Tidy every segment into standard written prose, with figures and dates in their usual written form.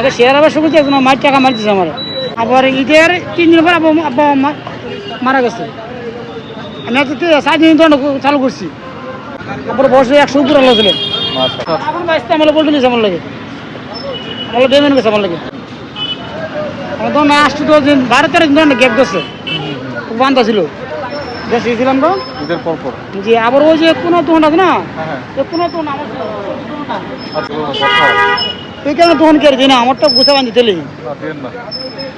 আগে শেয়ার ব্যবসা করছি, একজন মার টাকা মারতেছে আমার। আবার ঈদের 3 দিন পর আব্বা মারা গেছে। আমি আজকে 4 দিন দণ্ড চালু করছি। তারপরে বয়সে 100 উপর আলো ছিলেন। এখন বাইসতে আমার বলতে নিয়েছে আমার লাগে, আমার বেমেন গেছে আমার লাগে। আমার দণ্ড 8-10 দিন 12-13 দিন দণ্ড গ্যাপ গেছে, খুব বান্ধা ছিল। দেশে গেছিলাম তো ঈদের পর পর। জি। আবার ওই যে কোনো দোকান আছে না, কোনো দোকান আমার এই কারণে দোকান কে দিই না, আমারটা গুছা বান্ধি তেলি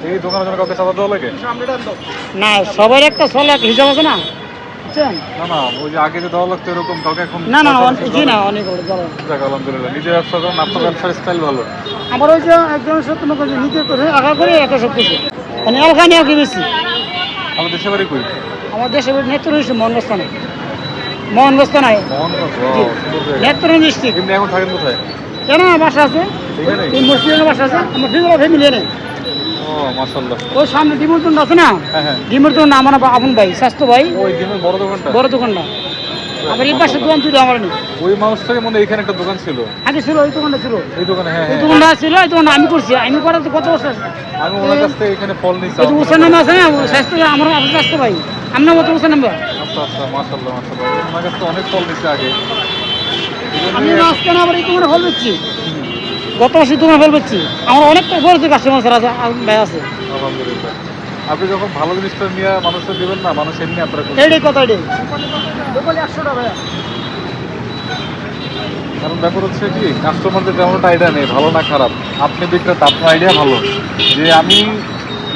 এই দোকানের জন্য কাউকে চাঁদা দেওয়া লাগে না। সবার একটা চলে একটা হিসাব আছে না, বুঝছেন? না না, ওই যে আগে যে দেওয়া লাগতো এরকম কাউকে এখন না না জি না, অনেক আলহামদুলিল্লাহ নিজের ব্যবসা করেন, আপনার ব্যবসার স্টাইল ভালো। আমার ওই যে একজনের সত্য নিজে করে আগা করে এত সব কিছু মানে এলাকানি আর কি বেশি। আমার দেশে বাড়ি কই? আমার দেশের নেত্র হয়েছে মোহনগঞ্জ, মোহনগঞ্জ নাই নেত্র ডিস্ট্রিক্ট। এমনি এখন থাকেন কোথায়? কেন বাসা আছে, এই মসজিদের বাসা আছে আমার ফ্যামিলি নেই। ও মাশাআল্লাহ। ওই সামনে ডিমুরতুন আছে না, হ্যাঁ ডিমুরতুন আমার আপন ভাই, স্বাস্থ্য ভাই, ওই ডিমের বড় দোকানটা, বড় দোকানটা। আবার এই পাশে দোকান ছিল আমার নেই। ওই মানুষটাকে মনে এখানে একটা দোকান ছিল আগে ছিল, ওই দোকানটা ছিল, এই দোকানে। হ্যাঁ এই দোকানটা ছিল, এই দোকানটা আমি করছি, আমি করার তো কত বছর। আমি ওনার কাছ থেকে এখানে ফল নিয়েছি। ওই যে উসান নাম আছে না, স্বাস্থ্য আমার স্বাস্থ্য ভাই, আপনার মতো উসান নাম্বার। আচ্ছা আচ্ছা, মাশাআল্লাহ মাশাআল্লাহ। ওনার কাছ থেকে অনেক ফল নিয়েছি আগে। আমি আজকে না আবার এই দোকানে ফল বেচছি, গত মাসে দোকানে ফল বেচছি। আমার অনেক বড় কাস্টমার আছে, ভাই আছে। আলহামদুলিল্লাহ। আপনি যখন ভালো জিনিসটা নিয়ে মানুষকে দিবেন না, মানুষ এমনি আপনারা এইটাই কথা, এটাই 100 টাকা ভাইয়া। কারণ ব্যাপার হচ্ছে কি, কাস্টমারদের তেমন একটা আইডিয়া নেই ভালো না খারাপ। আপনি বিক্রেতা, আপনার আইডিয়া ভালো যে আমি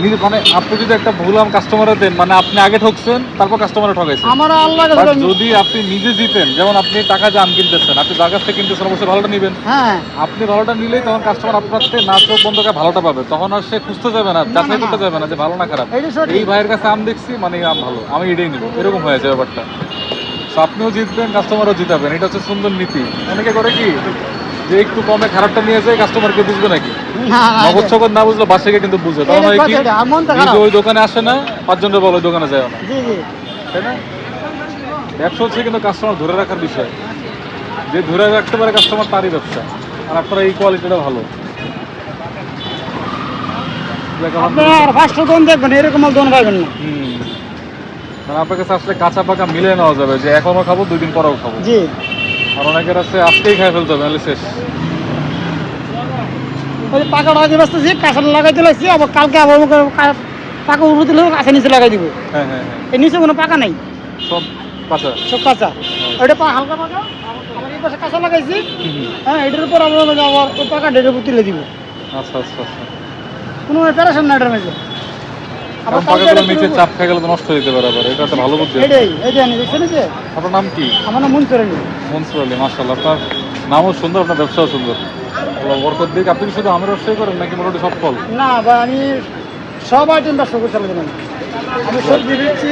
নিজে, মানে আপনি যদি একটা ভুলাম কাস্টমারে দেন, মানে আপনি আগে ঠকছেন তারপর কাস্টমারে ঠকাইছেন। আমার আল্লাহ যদি আপনি নিজে জিতেন, যেমন আপনি টাকা যে আম কিনতেছেন, আপনি যার কাছ থেকে কিনতেছেন অবশ্যই ভালোটা নেবেন। হ্যাঁ, আপনি ভালোটা নিলেই তখন কাস্টমার আপনার থেকে না চোখ বন্ধ করে ভালোটা পাবে, তখন আর সে খুঁজতে যাবে না, যাচাই করতে যাবে না যে ভালো না খারাপ। এই ভাইয়ের কাছে আম দেখছি মানে আম ভালো, আমি এটাই নিব, এরকম হয়ে যায় ব্যাপারটা। তো আপনিও জিতবেন, কাস্টমারও জিতাবেন, এটা হচ্ছে সুন্দর নীতি। অনেকে করে কি যে একটু কমে খারাপটা নিয়ে যায়, কাস্টমারকে বুঝবে নাকি, নগদ চগদ না বুঝলে বাসাকে কিন্তু বুঝে, তখন হয় কি নিজে ওই দোকানে আসে না, 5 জনের বলে ওই দোকানে যায় না, তাই না? ব্যবসা হচ্ছে কিন্তু কাস্টমার ধরে রাখার বিষয়, যে ধরে রাখতে পারে কাস্টমার তারই ব্যবসা। আর আপনারা এই কোয়ালিটিটা ভালো। আপনার ফার্স্ট দোকান দেখবেন, এরকম দোকান পাবেন না। মানে আপনার কাছে আসলে কাঁচা পাকা মিলে নেওয়া যাবে, যে এখনো খাবো 2 দিন পরেও খাবো। জি। আর অনেকের আছে আজকেই খাই ফেলতে হবে, নাহলে শেষ। ওই পাকাটা আগে বাঁচতেছি, কাঁচাটা লাগাই দিলাইছি, আবার কালকে আবার পাকা উপরে দিলে কাঁচা নিচে লাগাই দিব। হ্যাঁ হ্যাঁ হ্যাঁ, এই নিচে কোনো পাকা নাই, সব কাঁচা, সব কাঁচা। ওইটা হালকা পাকা, আমার এই পাশে কাঁচা লাগাইছি। হ্যাঁ, এটার উপর আবার ওই পাকা ডেটের উপর তুলে দিব। আচ্ছা আচ্ছা আচ্ছা। কোনো প্যারাশন না এটার মধ্যে। কারণ পাকাগুলো নিচে চাপ খেয়ে গেলে তো নষ্ট হয়ে যেতে পারে, আবার এটা একটা ভালো বুদ্ধি। এটাই এই যে দেখছেন যে। আপনার নাম কি? আমার নাম মনসুর আলী। মনসুর আলী, মাশাআল্লাহ। আপনার নামও সুন্দর, আপনার ব্যবসাও সুন্দর। আল্লাহ বরকত দিক। আপনি কি শুধু আমের ব্যবসাই করেন নাকি মোটামুটি সব ফল? না ভাই, আমি সব আইটেম ব্যবসা করতে চালাতে পারি। আমি সবজি দিচ্ছি।